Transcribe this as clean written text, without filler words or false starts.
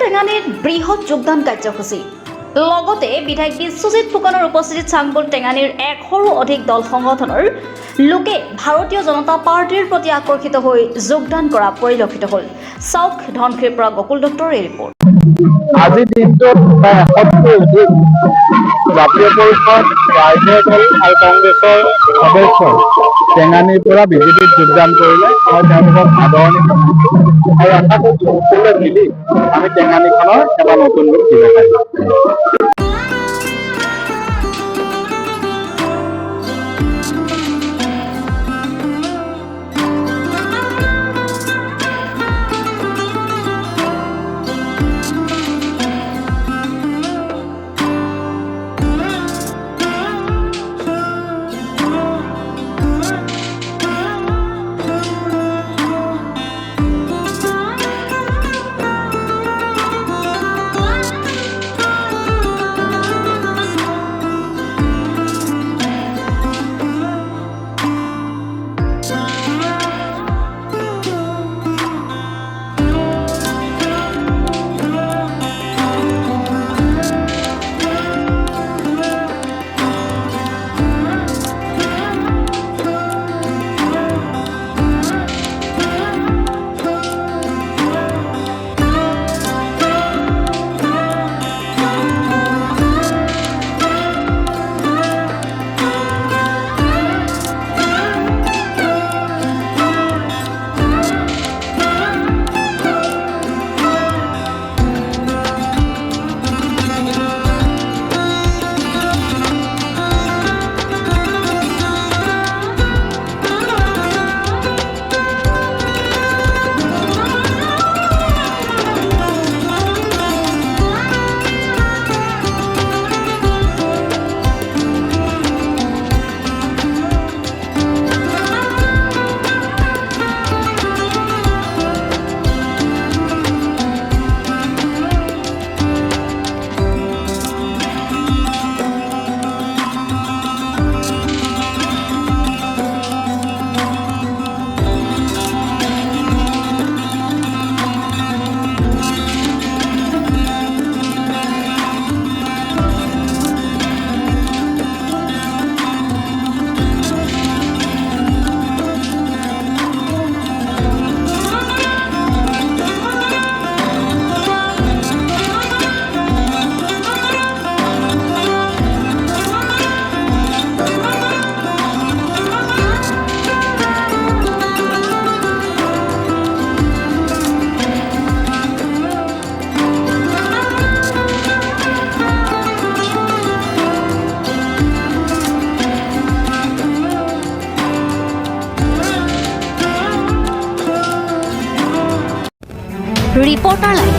টেঙানীত বৃহৎ যোগদান কাৰ্যসূচী লগতে বিধায়ক বিশ্বজিৎ ফুকনৰ উপস্থিতিত চাংবল টেঙানীৰ 100ৰো অধিক দল সংগঠনৰ লোকে ভাৰতীয় জনতা পাৰ্টিৰ প্ৰতি আকৰ্ষিত হৈ যোগদান কৰা পৰিলক্ষিত হ'ল। চাওক ধনশিৰিৰ পৰা গকুল দত্তৰ এই ৰিপৰ্ট। আজি দিনটোত প্ৰায় 100ৰো অধিক জাতীয় পৰিষদ, ৰাজনৈতিক দল আৰু কংগ্ৰেছৰ সদস্য টেঙানীৰ পৰা বিজেপিত যোগদান কৰিলে। মই তেওঁলোকক আদৰণি জনাইছো আৰু আশা কৰিছো সকলোৱে মিলি আমি টেঙানীখনৰ এটা নতুন ৰূপ দিব পাৰিম। Reporter live.